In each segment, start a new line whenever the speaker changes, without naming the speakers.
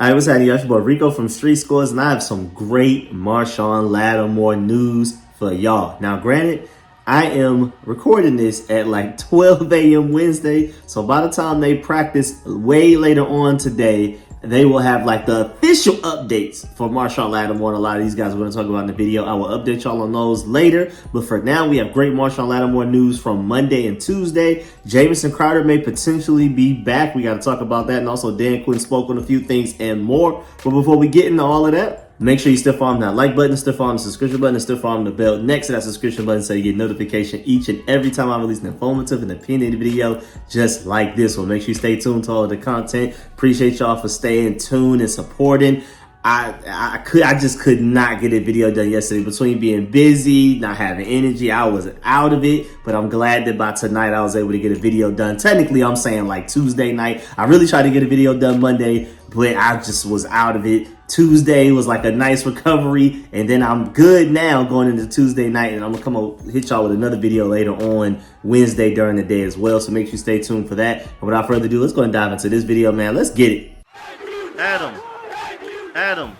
All right, what's happening? It's your boy Rico from StreetScores, and I have some great Marshon Lattimore news for y'all. Now, granted, I am recording this at like 12 a.m. Wednesday, so by the time they practice way later on today, they will have like the official updates for Marshon Lattimore and a lot of these guys we're going to talk about in the video. I will update y'all on those later, but for now, we have great Marshon Lattimore news from Monday and Tuesday. Jameson Crowder may potentially be back. We got to talk about that, and also Quinn spoke on a few things and more. But before we get into all of that, make sure you still follow that like button, still follow the subscription button, and still follow the bell next to that subscription button so you get notification each and every time I release an informative and opinionated video just like this one. Make sure you stay tuned to all of the content. Appreciate y'all for staying tuned and supporting. I just could not get a video done yesterday. Between being busy, not having energy, I was out of it. But I'm glad that by tonight I was able to get a video done. Technically, I'm saying like Tuesday night. I really tried to get a video done Monday, but I just was out of it. Tuesday was like a nice recovery, and then I'm good now going into Tuesday night, and I'm gonna come up hit y'all with another video later on Wednesday during the day as well. So make sure you stay tuned for that. And without further ado, let's go and dive into this video, man. Let's get it. Adam.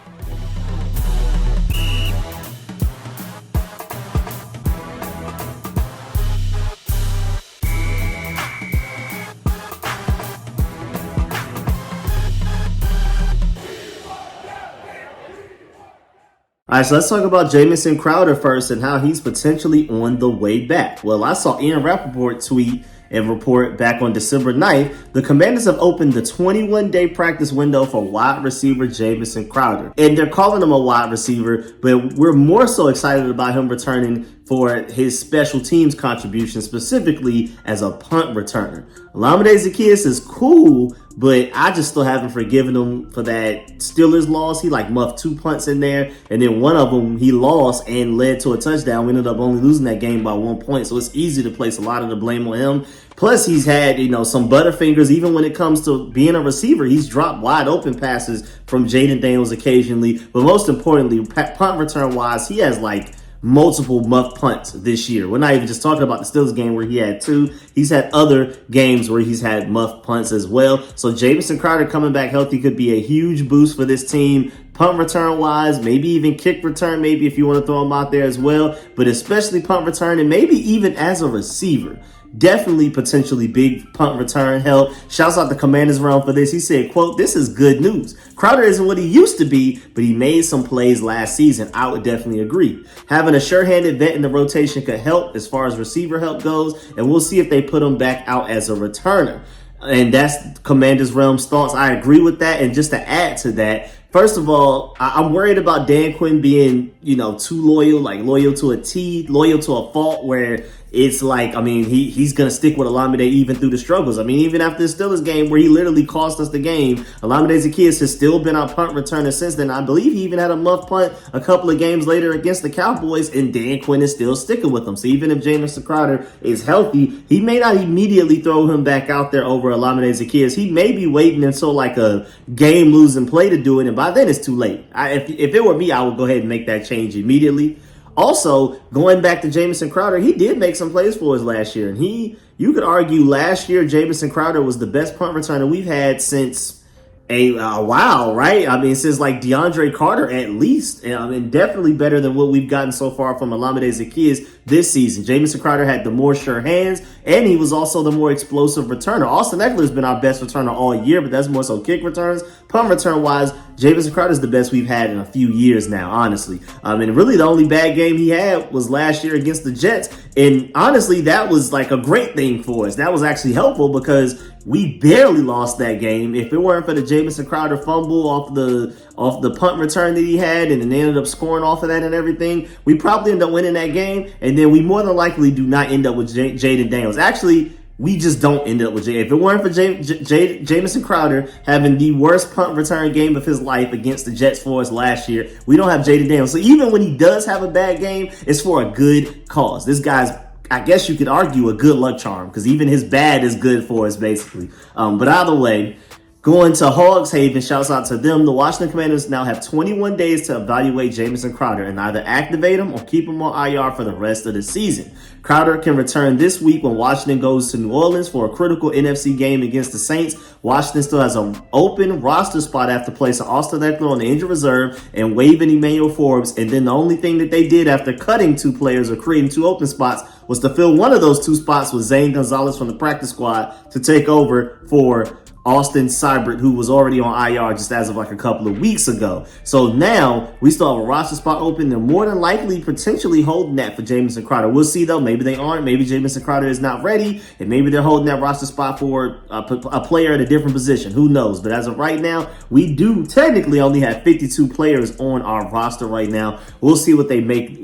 All right, so let's talk about Jameson Crowder first and how he's potentially on the way back. Well, I saw Ian Rappaport tweet and report back on December 9th, the Commanders have opened the 21-day practice window for wide receiver Jameson Crowder. And they're calling him a wide receiver, but we're more so excited about him returning for his special teams contribution, specifically as a punt returner. Olamide Zaccheaus is cool, but I just still haven't forgiven him for that Steelers loss. He like muffed 2 punts in there, and then one of them he lost and led to a touchdown. We ended up only losing that game by 1 point, so it's easy to place a lot of the blame on him. Plus, he's had, some butterfingers. Even when it comes to being a receiver, he's dropped wide open passes from Jaden Daniels occasionally. But most importantly, punt return wise, he has like multiple muff punts this year. We're not even just talking about the Steelers game where he had 2. He's had other games where he's had muff punts as well. So Jameson Crowder coming back healthy could be a huge boost for this team. Punt return wise, maybe even kick return, maybe if you want to throw him out there as well. But especially punt return, and maybe even as a receiver. Definitely potentially big punt return help. Shouts out the Commanders realm for this. He said, quote, "This is good news. Crowder isn't what he used to be, but he made some plays last season." I would definitely agree. Having a sure-handed vet in the rotation could help as far as receiver help goes, and we'll see if they put him back out as a returner. And that's Commanders realm's thoughts. I agree with that. And just to add to that, first of all, I'm worried about Quinn being, too loyal, like loyal to a T, loyal to a fault where it's like, he's going to stick with Olamide even through the struggles. Even after the Steelers game where he literally cost us the game, Olamide Zaccheaus has still been our punt returner since then. I believe he even had a muff punt a couple of games later against the Cowboys, and Quinn is still sticking with him. So even if Jameson Crowder is healthy, he may not immediately throw him back out there over Olamide Zaccheaus. He may be waiting until like a game-losing play to do it, and by then it's too late. If it were me, I would go ahead and make that change immediately. Also, going back to Jameson Crowder, he did make some plays for us last year. And you could argue last year, Jameson Crowder was the best punt returner we've had since a while, right? Since like DeAndre Carter at least. And definitely better than what we've gotten so far from Olamide Zaccheaus this season. Jameson Crowder had the more sure hands, and he was also the more explosive returner. Austin Eckler's been our best returner all year, but that's more so kick returns. Punt return-wise, Jameson Crowder is the best we've had in a few years now, honestly. And really the only bad game he had was last year against the Jets. And honestly, that was like a great thing for us. That was actually helpful because we barely lost that game. If it weren't for the Jameson Crowder fumble off the punt return that he had, and then they ended up scoring off of that and everything, we probably end up winning that game. And then we more than likely do not end up with Jaden Daniels. Actually, we just don't end up with Jay. If it weren't for Jameson Crowder having the worst punt return game of his life against the Jets for us last year, we don't have Jaden Daniels. So even when he does have a bad game, it's for a good cause. This guy's, I guess you could argue, a good luck charm, because even his bad is good for us, basically. But either way, Going to Hogs Haven, shouts out to them. The Washington Commanders now have 21 days to evaluate Jameson Crowder and either activate him or keep him on IR for the rest of the season. Crowder can return this week when Washington goes to New Orleans for a critical NFC game against the Saints. Washington still has an open roster spot after placing Austin Eckler on the injured reserve and waiving Emmanuel Forbes. And then the only thing that they did after cutting 2 players or creating 2 open spots was to fill one of those 2 spots with Zane Gonzalez from the practice squad to take over for Austin Seibert, who was already on IR just as of like a couple of weeks ago. So now we still have a roster spot open. They're more than likely potentially holding that for Jameson Crowder. We'll see though. Maybe they aren't. Maybe Jameson Crowder is not ready, and maybe they're holding that roster spot for a player at a different position. Who knows? But as of right now, we do technically only have 52 players on our roster right now. We'll see what they make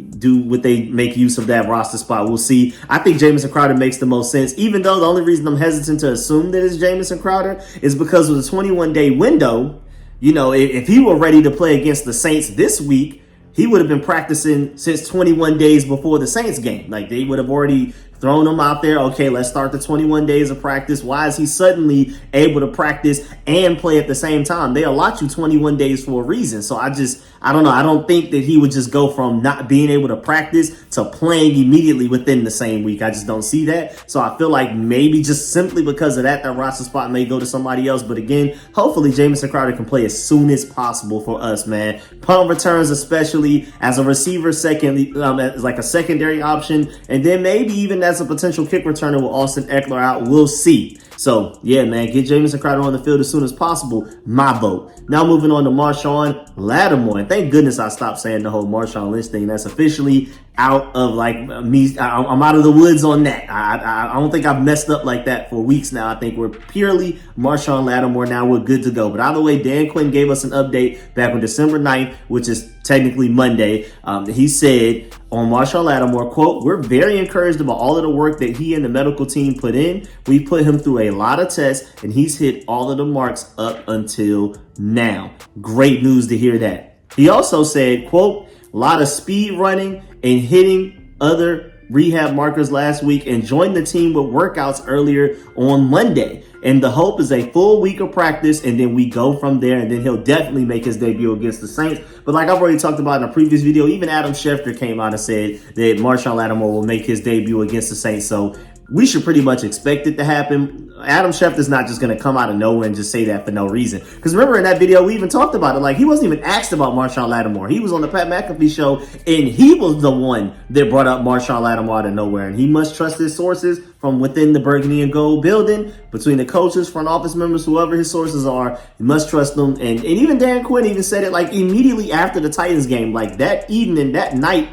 use of that roster spot. We'll see. I think Jameson Crowder makes the most sense, even though the only reason I'm hesitant to assume that it's Jameson Crowder is because of the 21-day window. You know, if he were ready to play against the Saints this week, he would have been practicing since 21 days before the Saints game. Like, they would have already thrown him out there. Okay, let's start the 21 days of practice. Why is he suddenly able to practice and play at the same time? They allot you 21 days for a reason. So I don't know. I don't think that he would just go from not being able to practice to playing immediately within the same week. I just don't see that. So I feel like maybe just simply because of that roster spot may go to somebody else. But again, hopefully Jameson Crowder can play as soon as possible for us, man. Punt returns, especially as a receiver, as like a secondary option. And then maybe even as a potential kick returner with Austin Eckler out. We'll see. So, yeah, man, get Jameson Crowder on the field as soon as possible. My vote. Now moving on to Marshon Lattimore. And thank goodness I stopped saying the whole Marshawn Lynch thing. That's officially out of like me. I'm out of the woods on that. I don't think I've messed up like that for weeks now. I think we're purely Marshon Lattimore now. We're good to go. But either way, Dan Quinn gave us an update back on December 9th, which is technically Monday. He said on Marshon Lattimore, quote, "We're very encouraged about all of the work that he and the medical team put in. We put him through a lot of tests and he's hit all of the marks up until now." Great news to hear that. He also said, quote, "A lot of speed running and hitting other rehab markers last week and joined the team with workouts earlier on Monday. And the hope is a full week of practice and then we go from there, and then he'll definitely make his debut against the Saints." But like I've already talked about in a previous video, even Adam Schefter came out and said that Marshon Lattimore will make his debut against the Saints. So we should pretty much expect it to happen. Adam Schefter's not just going to come out of nowhere and just say that for no reason. Because remember in that video, we even talked about it. Like, he wasn't even asked about Marshon Lattimore. He was on the Pat McAfee show, and he was the one that brought up Marshon Lattimore out of nowhere. And he must trust his sources from within the Burgundy and Gold building, between the coaches, front office members, whoever his sources are. He must trust them. And even Dan Quinn even said it like immediately after the Titans game. Like that evening, that night,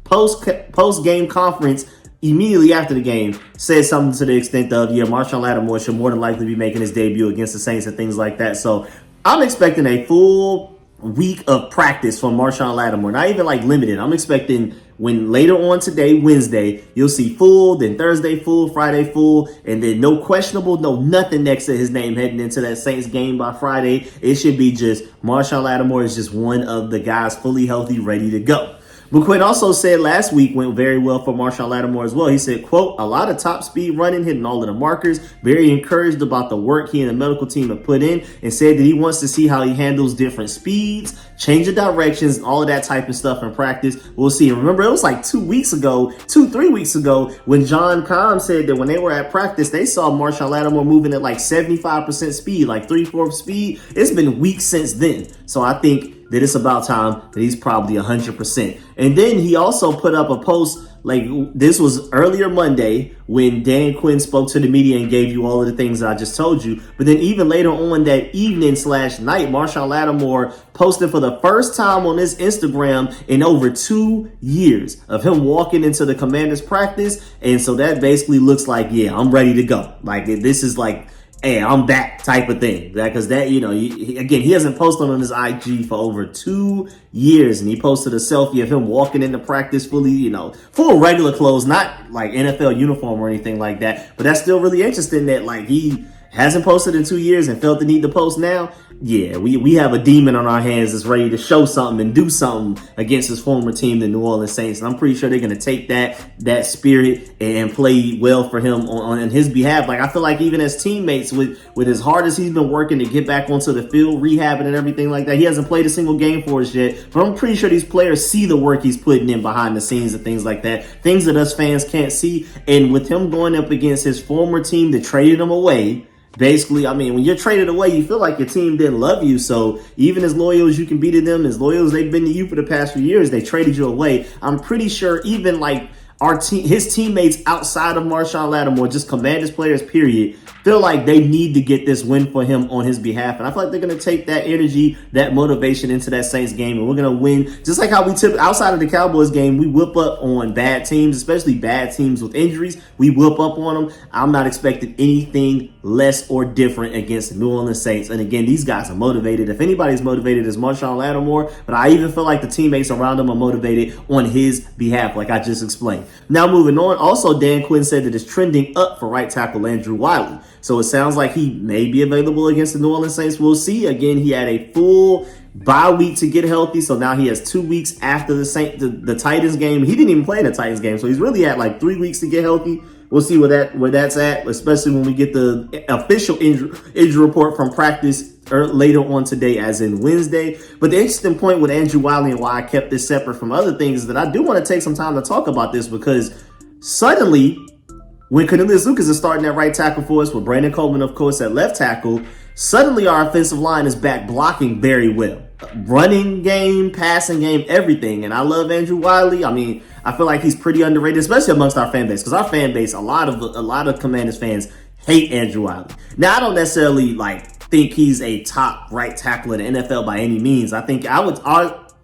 post-game conference, immediately after the game, said something to the extent of, yeah, Marshon Lattimore should more than likely be making his debut against the Saints and things like that. So I'm expecting a full week of practice from Marshon Lattimore. Not even like limited. I'm expecting when later on today, Wednesday, you'll see full, then Thursday full, Friday full, and then no questionable, no nothing next to his name heading into that Saints game by Friday. It should be just Marshon Lattimore is just one of the guys fully healthy, ready to go. But Quinn also said last week went very well for Marshon Lattimore as well. He said, quote, "A lot of top speed running, hitting all of the markers, very encouraged about the work he and the medical team have put in, and said that he wants to see how he handles different speeds, change of directions, and all of that type of stuff in practice." We'll see. And remember, it was like 3 weeks ago, when John Comm said that when they were at practice, they saw Marshon Lattimore moving at like 75% speed, like 3/4 speed. It's been weeks since then. So I think that it's about time that he's probably 100%. And then he also put up a post, like this was earlier Monday when Dan Quinn spoke to the media and gave you all of the things that I just told you. But then even later on that evening/night, Marshon Lattimore posted for the first time on his Instagram in over 2 years of him walking into the Commanders practice. And so that basically looks like, yeah, I'm ready to go. Like this is like, hey, I'm back type of thing. Because that, you know, he hasn't posted on his IG for over 2 years. And he posted a selfie of him walking into practice fully, you know, full regular clothes, not like NFL uniform or anything like that. But that's still really interesting that like he hasn't posted in 2 years and felt the need to post now, yeah, we have a demon on our hands that's ready to show something and do something against his former team, the New Orleans Saints. And I'm pretty sure they're going to take that spirit and play well for him on his behalf. Like, I feel like even as teammates, with as hard as he's been working to get back onto the field, rehabbing and everything like that, he hasn't played a single game for us yet. But I'm pretty sure these players see the work he's putting in behind the scenes and things like that, things that us fans can't see. And with him going up against his former team that traded him away, basically, I mean, when you're traded away, you feel like your team didn't love you. So even as loyal as you can be to them, as loyal as they've been to you for the past few years, they traded you away. I'm pretty sure even like his teammates outside of Marshon Lattimore, just Commanders players, period, feel like they need to get this win for him on his behalf. And I feel like they're going to take that energy, that motivation into that Saints game, and we're going to win. Just like how we tip outside of the Cowboys game, we whip up on bad teams, especially bad teams with injuries. We whip up on them. I'm not expecting anything less or different against the New Orleans Saints. And again, these guys are motivated. If anybody's motivated, it's Marshon Lattimore, but I even feel like the teammates around him are motivated on his behalf, like I just explained. Now moving on, also Dan Quinn said that it's trending up for right tackle Andrew Wiley. So it sounds like he may be available against the New Orleans Saints. We'll see. Again, he had a full bye week to get healthy, so now he has 2 weeks after the Titans game. He didn't even play in the Titans game, so he's really at like 3 weeks to get healthy. We'll see where that's at, especially when we get the official injury report from practice later on today, as in Wednesday. But the interesting point with Andrew Wiley and why I kept this separate from other things is that I do want to take some time to talk about this, because suddenly, when Cornelius Lucas is starting at right tackle for us, with Brandon Coleman, of course, at left tackle, suddenly our offensive line is back blocking very well. Running game, passing game, everything. And I love Andrew Wiley. I mean, I feel like he's pretty underrated, especially amongst our fan base, because our fan base, a lot of Commanders fans hate Andrew Wiley. Now, I don't necessarily think he's a top right tackle in the NFL by any means. I think I would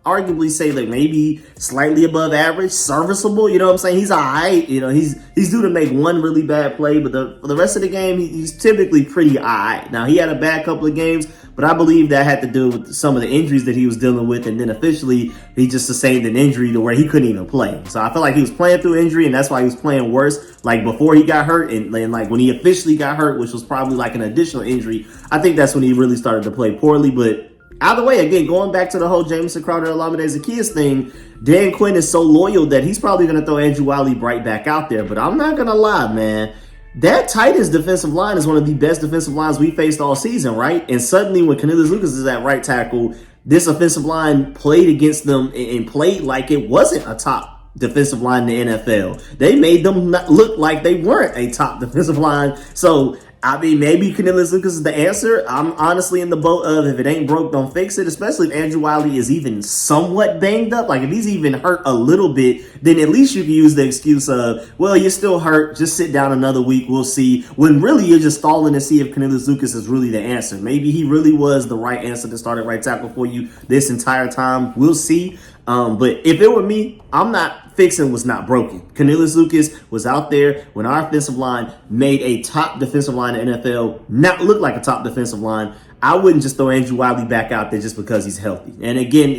arguably say that maybe slightly above average, serviceable. You know what I'm saying? He's all right. You know, he's due to make one really bad play, but for the rest of the game, he's typically pretty all right. Now, he had a bad couple of games, but I believe that had to do with some of the injuries that he was dealing with, and then officially he just sustained an injury to where he couldn't even play. So I feel like he was playing through injury, and that's why he was playing worse, like before he got hurt, and like when he officially got hurt, which was probably like an additional injury, I think that's when he really started to play poorly. But either way, again, going back to the whole Jameson Crowder, Olamide Zaccheaus thing, Dan Quinn is so loyal that he's probably going to throw Andrew Wiley right back out there. But I'm not going to lie, man. That Titans defensive line is one of the best defensive lines we faced all season, right? And suddenly when Cornelius Lucas is at right tackle, this offensive line played against them and played like it wasn't a top defensive line in the NFL. They made them look like they weren't a top defensive line. So, I mean, maybe Cornelius Lucas is the answer. I'm honestly in the boat of, if it ain't broke, don't fix it, especially if Andrew Wiley is even somewhat banged up. Like, if he's even hurt a little bit, then at least you can use the excuse of, well, you're still hurt, just sit down another week, we'll see. When really you're just stalling to see if Cornelius Lucas is really the answer. Maybe he really was the right answer to start at right tackle for you this entire time. We'll see. But if it were me, I'm not fixing what's not broken. Cornelius Lucas was out there when our offensive line made a top defensive line in the NFL not look like a top defensive line. I wouldn't just throw Andrew Wiley back out there just because he's healthy. And again,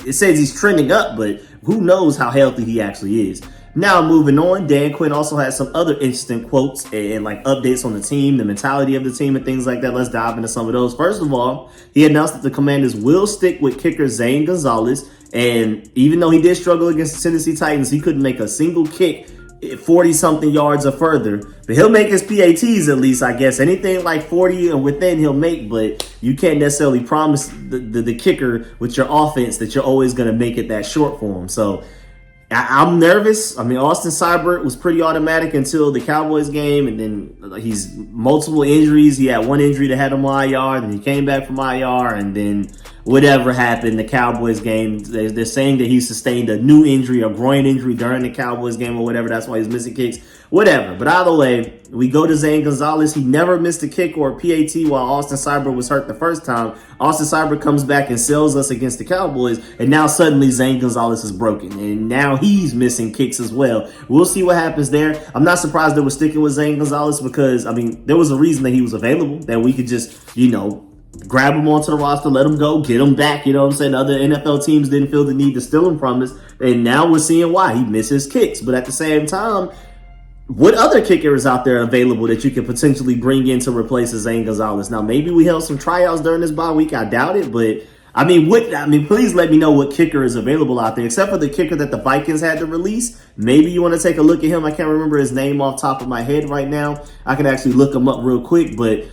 it says he's trending up, but who knows how healthy he actually is. Now, moving on, Dan Quinn also has some other interesting quotes and like updates on the team, the mentality of the team, and things like that. Let's dive into some of those. First of all, he announced that the Commanders will stick with kicker Zane Gonzalez. And even though he did struggle against the Tennessee Titans, he couldn't make a single kick 40-something yards or further. But he'll make his PATs at least, I guess. Anything like 40 and within he'll make, but you can't necessarily promise the kicker with your offense that you're always going to make it that short for him. So I'm nervous. I mean, Austin Seibert was pretty automatic until the Cowboys game, and then he's multiple injuries. He had one injury that had him on IR, then he came back from IR, and then whatever happened, the Cowboys game, they're saying that he sustained a new injury, a groin injury during the Cowboys game or whatever. That's why he's missing kicks, whatever. But either way, we go to Zane Gonzalez. He never missed a kick or a PAT while Austin Seibert was hurt the first time. Austin Seibert comes back and sells us against the Cowboys, and now suddenly Zane Gonzalez is broken, and now he's missing kicks as well. We'll see what happens there. I'm not surprised that we're sticking with Zane Gonzalez because, I mean, there was a reason that he was available, that we could just, grab him onto the roster, let him go, get him back. You know what I'm saying? Other NFL teams didn't feel the need to steal him from us, and now we're seeing why he misses kicks. But at the same time, what other kicker is out there available that you can potentially bring in to replace Zane Gonzalez? Now, maybe we held some tryouts during this bye week. I doubt it, but please let me know what kicker is available out there, except for the kicker that the Vikings had to release. Maybe you want to take a look at him. I can't remember his name off the top of my head right now. I can actually look him up real quick, but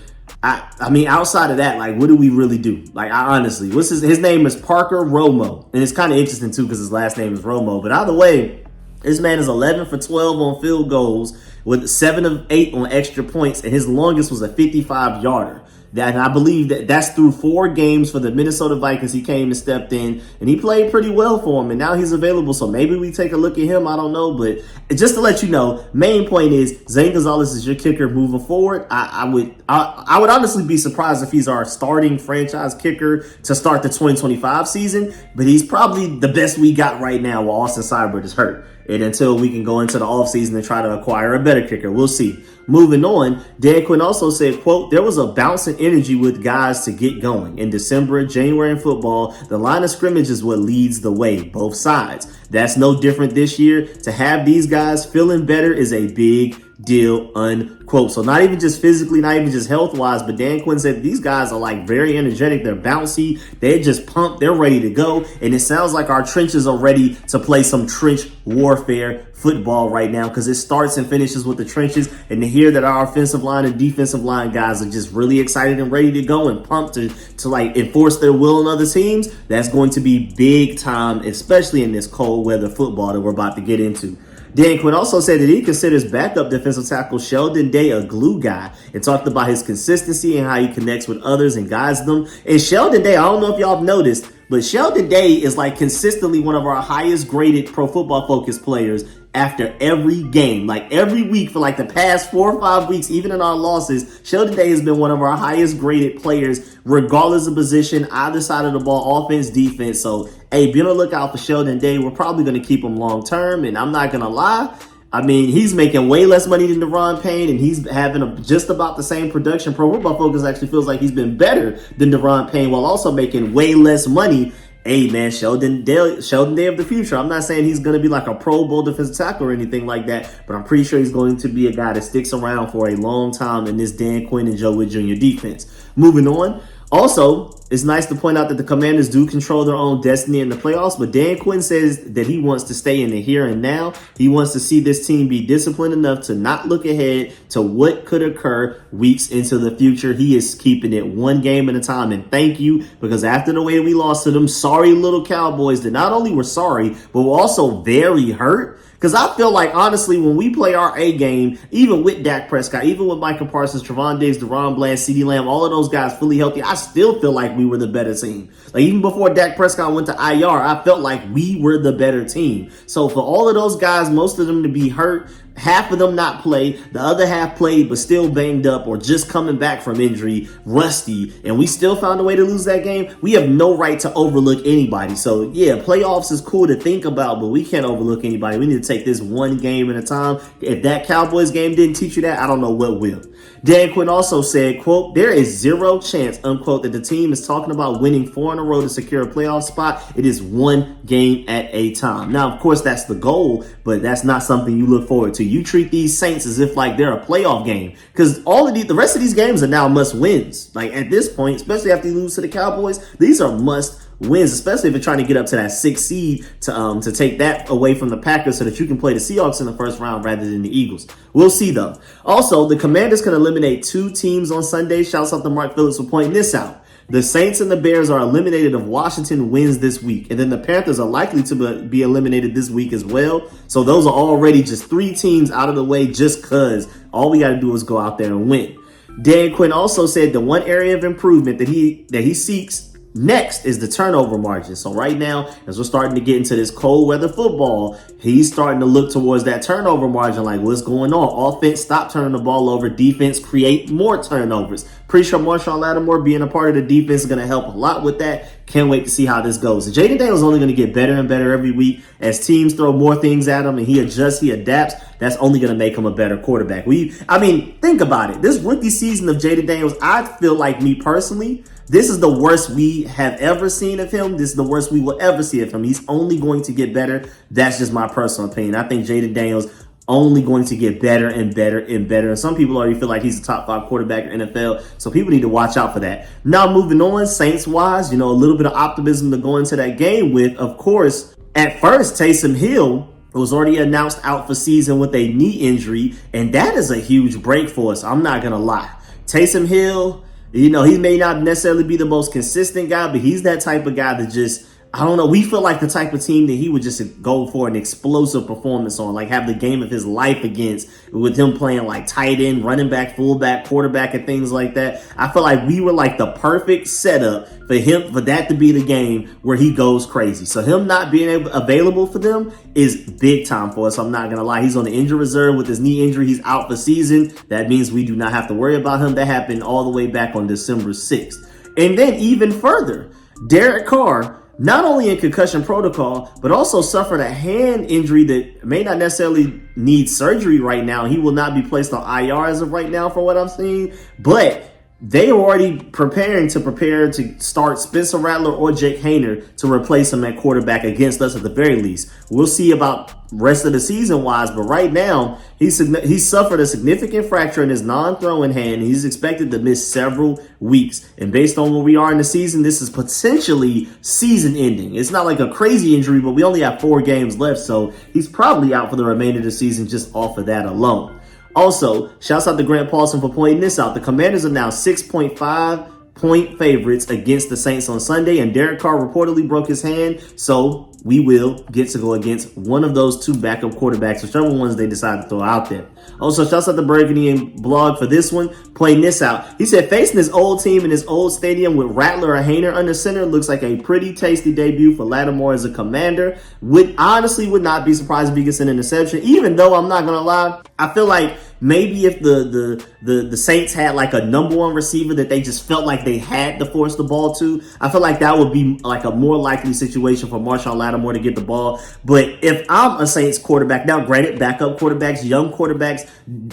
outside of that, like, what do we really do? Like, honestly, his name is Parker Romo, and it's kind of interesting too because his last name is Romo. But either way, this man is 11 for 12 on field goals with 7 of 8 on extra points, and his longest was a 55-yarder. And I believe that's through 4 games for the Minnesota Vikings. He came and stepped in, and he played pretty well for him, and now he's available. So maybe we take a look at him. I don't know, but just to let you know, main point is Zane Gonzalez is your kicker moving forward. I would honestly be surprised if he's our starting franchise kicker to start the 2025 season, but he's probably the best we got right now while Austin Seibert is hurt. And until we can go into the offseason and try to acquire a better kicker, we'll see. Moving on, Dan Quinn also said, quote, there was a bounce in energy with guys to get going. In December, January in football, the line of scrimmage is what leads the way, both sides. That's no different this year. To have these guys feeling better is a big deal, unquote. So not even just physically, not even just health-wise, but Dan Quinn said these guys are like very energetic. They're bouncy. They're just pumped. They're ready to go. And it sounds like our trenches are ready to play some trench warfare football right now because it starts and finishes with the trenches. And to hear that our offensive line and defensive line guys are just really excited and ready to go and pumped to like enforce their will on other teams, that's going to be big time, especially in this cold weather football that we're about to get into. Dan Quinn also said that he considers backup defensive tackle Sheldon Day a glue guy and talked about his consistency and how he connects with others and guides them. And Sheldon Day, I don't know if y'all have noticed, but Sheldon Day is like consistently one of our highest graded Pro Football Focus players after every game. Like every week for like the past 4 or 5 weeks, even in our losses, Sheldon Day has been one of our highest graded players, regardless of position, either side of the ball, offense, defense. So, hey, be on the lookout for Sheldon Day. We're probably going to keep him long term, and I'm not going to lie. I mean, he's making way less money than Deron Payne, and he's having just about the same production. Pro Football Focus actually feels like he's been better than Deron Payne while also making way less money. Hey, man, Sheldon Day of the future. I'm not saying he's going to be like a Pro Bowl defensive tackle or anything like that, but I'm pretty sure he's going to be a guy that sticks around for a long time in this Dan Quinn and Joe Witt Jr. defense. Moving on. Also, it's nice to point out that the Commanders do control their own destiny in the playoffs, but Dan Quinn says that he wants to stay in the here and now. He wants to see this team be disciplined enough to not look ahead to what could occur weeks into the future. He is keeping it one game at a time, and thank you, because after the way we lost to them sorry little Cowboys that not only were sorry, but were also very hurt. Because I feel like, honestly, when we play our A game, even with Dak Prescott, even with Michael Parsons, Trevon Diggs, Deron Bland, CeeDee Lamb, all of those guys fully healthy, I still feel like we were the better team. Like, even before Dak Prescott went to IR, I felt like we were the better team. So for all of those guys, most of them to be hurt, half of them not play, the other half played but still banged up or just coming back from injury, rusty, and we still found a way to lose that game, we have no right to overlook anybody. So yeah, playoffs is cool to think about, but we can't overlook anybody. We need to take this one game at a time. If that Cowboys game didn't teach you that, I don't know what will. Dan Quinn also said, quote, there is zero chance, unquote, that the team is talking about winning 4 in a row to secure a playoff spot. It is one game at a time. Now, of course, that's the goal, but that's not something you look forward to. You treat these Saints as if like they're a playoff game, because all of the rest of these games are now must wins. Like at this point, especially after you lose to the Cowboys, these are must wins, especially if you're trying to get up to that 6th seed to take that away from the Packers so that you can play the Seahawks in the first round rather than the Eagles. We'll see though. Also, the Commanders can eliminate 2 teams on Sunday. Shouts out to Mark Phillips for pointing this out. The Saints and the Bears are eliminated if Washington wins this week. And then the Panthers are likely to be eliminated this week as well. So those are already just 3 teams out of the way just because all we got to do is go out there and win. Dan Quinn also said the one area of improvement that he seeks next is the turnover margin. So right now, as we're starting to get into this cold weather football, he's starting to look towards that turnover margin, like what's going on. Offense, stop turning the ball over. Defense, create more turnovers. Pretty sure Marshon Lattimore being a part of the defense is going to help a lot with that. Can't wait to see how this goes. And Jaden Daniels is only going to get better and better every week as teams throw more things at him and he adjusts, he adapts. That's only going to make him a better quarterback. Think about it. This rookie season of Jaden Daniels, I feel like, me personally, this is the worst we have ever seen of him. This is the worst we will ever see of him. He's only going to get better. That's just my personal opinion. I think Jaden Daniels only going to get better and better and better. And some people already feel like he's a top 5 quarterback in the NFL. So people need to watch out for that. Now, moving on, Saints-wise, a little bit of optimism to go into that game with. Of course, at first, Taysom Hill was already announced out for season with a knee injury. And that is a huge break for us. I'm not going to lie. Taysom Hill, he may not necessarily be the most consistent guy, but he's that type of guy that just, I don't know. We feel like the type of team that he would just go for an explosive performance on, like have the game of his life against, with him playing like tight end, running back, fullback, quarterback, and things like that. I feel like we were like the perfect setup for that to be the game where he goes crazy. So him not being available for them is big time for us. I'm not going to lie. He's on the injury reserve with his knee injury. He's out for season. That means we do not have to worry about him. That happened all the way back on December 6th. And then even further, Derek Carr, not only in concussion protocol, but also suffered a hand injury that may not necessarily need surgery right now. He will not be placed on IR as of right now for what I'm seeing, but they are already prepare to start Spencer Rattler or Jake Haener to replace him at quarterback against us at the very least. We'll see about rest of the season wise, but right now he suffered a significant fracture in his non-throwing hand. He's expected to miss several weeks, and based on where we are in the season, this is potentially season ending. It's not like a crazy injury, but we only have 4 games left, so he's probably out for the remainder of the season just off of that alone. Also, shouts out to Grant Paulson for pointing this out. The Commanders are now 6.5-point favorites against the Saints on Sunday, and Derek Carr reportedly broke his hand, so we will get to go against one of those 2 backup quarterbacks, whichever ones they decide to throw out there. Also, shouts out to Burgundy and Blog for this one, pointing this out. He said, facing his old team in his old stadium with Rattler or Haener under center looks like a pretty tasty debut for Lattimore as a Commander. Would not be surprised if he gets an interception, even though I'm not going to lie, I feel like maybe if the Saints had like a number 1 receiver that they just felt like they had to force the ball to, I feel like that would be like a more likely situation for Marshon Lattimore to get the ball. But if I'm a Saints quarterback, now granted, backup quarterbacks, young quarterbacks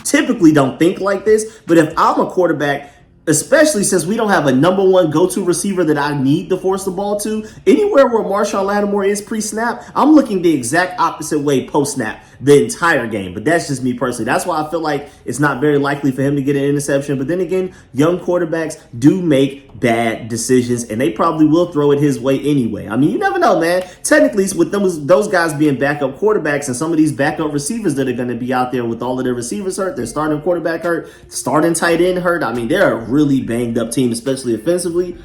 typically don't think like this, but if I'm a quarterback, especially since we don't have a number 1 go-to receiver that I need to force the ball to, anywhere where Marshon Lattimore is pre-snap, I'm looking the exact opposite way post-snap the entire game. But that's just me personally. That's why I feel like it's not very likely for him to get an interception. But then again, young quarterbacks do make bad decisions, and they probably will throw it his way anyway. I mean, you never know, man. Technically, with those guys being backup quarterbacks and some of these backup receivers that are going to be out there with all of their receivers hurt, their starting quarterback hurt, starting tight end hurt. I mean, they're a really banged up team, especially offensively.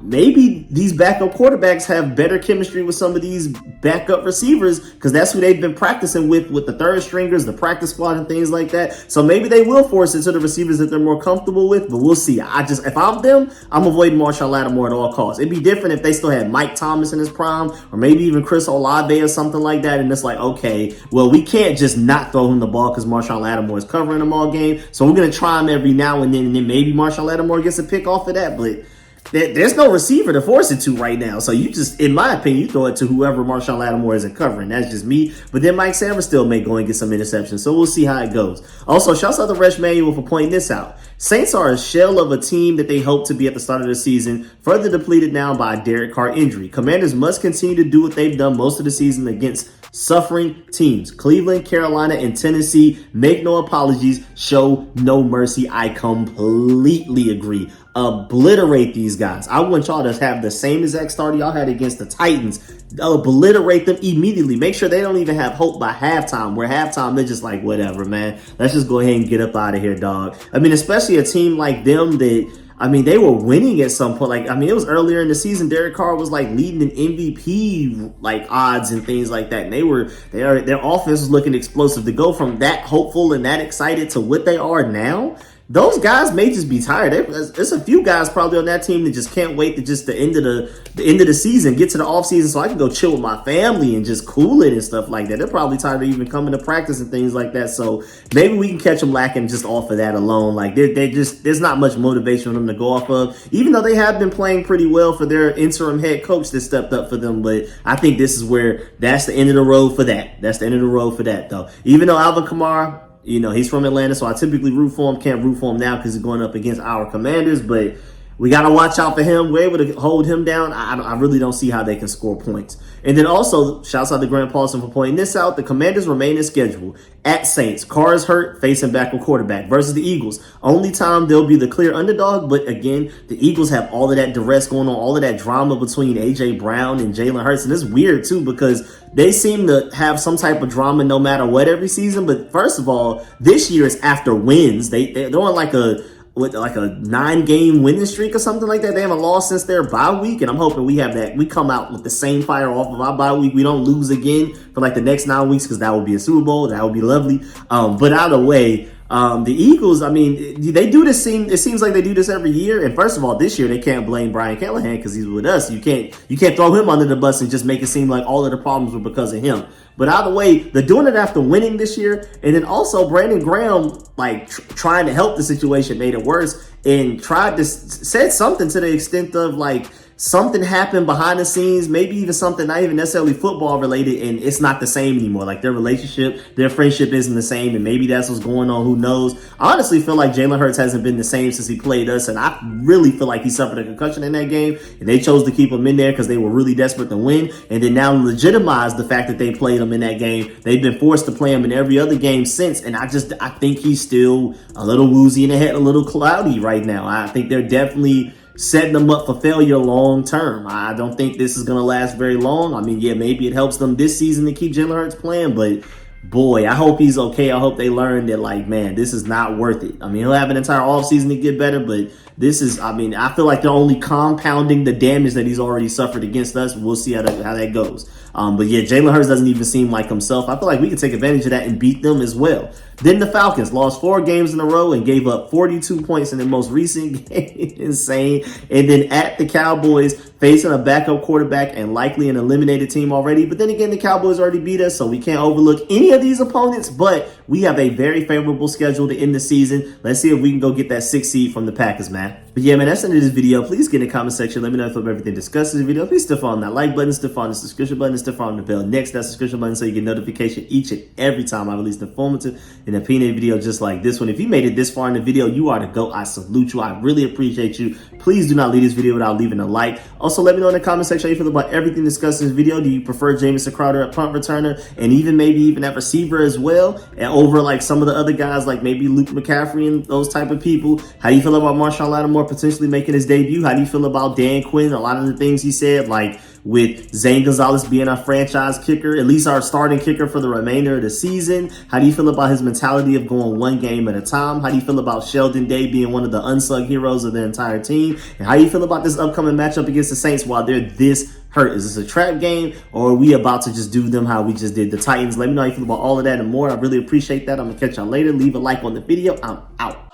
Maybe these backup quarterbacks have better chemistry with some of these backup receivers because that's who they've been practicing with the third stringers, the practice squad, and things like that. So maybe they will force it to the receivers that they're more comfortable with, but we'll see. If I'm them, I'm avoiding Marshon Lattimore at all costs. It'd be different if they still had Mike Thomas in his prime, or maybe even Chris Olave or something like that, and it's like, okay, well, we can't just not throw him the ball because Marshon Lattimore is covering him all game, so we're going to try him every now and then maybe Marshon Lattimore gets a pick off of that, but there's no receiver to force it to right now. So you just, in my opinion, you throw it to whoever Marshon Lattimore isn't covering. That's just me. But then Mike Sanders still may go and get some interceptions. So we'll see how it goes. Also, shouts out to Resh Manuel for pointing this out. Saints are a shell of a team that they hoped to be at the start of the season, further depleted now by a Derek Carr injury. Commanders must continue to do what they've done most of the season against suffering teams. Cleveland, Carolina, and Tennessee. Make no apologies. Show no mercy. I completely agree. Obliterate these guys. I want y'all to have the same exact start y'all had against the Titans. Obliterate them immediately. Make sure they don't even have hope by halftime, where halftime they're just like, whatever, man. Let's just go ahead and get up out of here, dog. I mean, especially a team like them that, I mean, they were winning at some point. Like, I mean, it was earlier in the season. Derek Carr was like leading in MVP like odds and things like that. And their offense was looking explosive. To go from that hopeful and that excited to what they are now, those guys may just be tired. There's a few guys probably on that team that just can't wait to just the end of the season, get to the off season, so I can go chill with my family and just cool it and stuff like that. They're probably tired of even coming to practice and things like that. So maybe we can catch them lacking just off of that alone. Like there's not much motivation for them to go off of, even though they have been playing pretty well for their interim head coach that stepped up for them. But I think this is where that's the end of the road for that. That's the end of the road for that, though. Even though Alvin Kamara, you know, he's from Atlanta, so I typically root for him. Can't root for him now because he's going up against our Commanders. But we got to watch out for him. We're able to hold him down. I really don't see how they can score points. And then also, shouts out to Grant Paulson for pointing this out. The Commanders remain in schedule at Saints. Carr is hurt, facing backup quarterback versus the Eagles. Only time they'll be the clear underdog. But again, the Eagles have all of that duress going on, all of that drama between A.J. Brown and Jalen Hurts. And it's weird, too, because they seem to have some type of drama no matter what every season. But first of all, this year is after wins. They're on like a 9-game winning streak or something like that. They haven't lost since their bye week, and I'm hoping we have that. We come out with the same fire off of our bye week. We don't lose again for like the next 9 weeks, because that would be a Super Bowl. That would be lovely. But either way, the Eagles, I mean, they do this. It seems like they do this every year. And first of all, this year they can't blame Brian Callahan because he's with us. You can't throw him under the bus and just make it seem like all of the problems were because of him. But either way, they're doing it after winning this year. And then also Brandon Graham, like trying to help the situation, made it worse and said something to the extent of like, something happened behind the scenes, maybe even something not even necessarily football related, and it's not the same anymore. Like their relationship, their friendship isn't the same, and maybe that's what's going on. Who knows? I honestly feel like Jalen Hurts hasn't been the same since he played us, and I really feel like he suffered a concussion in that game, and they chose to keep him in there because they were really desperate to win, and then now legitimize the fact that they played him in that game. They've been forced to play him in every other game since, and I think he's still a little woozy in the head, a little cloudy right now. I think they're definitely setting them up for failure long term. I don't think this is going to last very long. I mean, yeah, maybe it helps them this season to keep Jalen Hurts playing, but boy, I hope he's okay. I hope they learn that, like, man, this is not worth it. I mean, he'll have an entire offseason to get better, but this is, I mean, I feel like they're only compounding the damage that he's already suffered against us. We'll see how that goes. But yeah, Jalen Hurts doesn't even seem like himself. I feel like we can take advantage of that and beat them as well. Then the Falcons lost 4 games in a row and gave up 42 points in their most recent game. Insane. And then at the Cowboys, facing a backup quarterback and likely an eliminated team already. But then again, the Cowboys already beat us, so we can't overlook any of these opponents. But we have a very favorable schedule to end the season. Let's see if we can go get that 6th seed from the Packers, man. But yeah, man, that's the end of this video. Please get in the comment section. Let me know if you love everything discussed in this video. Please still follow that like button, still follow the subscription button, still follow the bell next to that subscription button so you get notification each and every time I release an informative and opinionated video just like this one. If you made it this far in the video, you are the GOAT. I salute you. I really appreciate you. Please do not leave this video without leaving a like. Also, let me know in the comment section how you feel about everything discussed in this video. Do you prefer Jameson Crowder at punt returner and maybe even at receiver as well, and over like some of the other guys like maybe Luke McCaffrey and those type of people? How do you feel about Marshon Lattimore potentially making his debut? How do you feel about Dan Quinn? A lot of the things he said, like with Zane Gonzalez being our franchise kicker, at least our starting kicker for the remainder of the season. How do you feel about his mentality of going one game at a time? How do you feel about Sheldon Day being one of the unsung heroes of the entire team? And how do you feel about this upcoming matchup against the Saints while they're this hurt? Is this a trap game, or are we about to just do them how we just did the Titans? Let me know how you feel about all of that and more. I really appreciate that. I'm going to catch y'all later. Leave a like on the video. I'm out.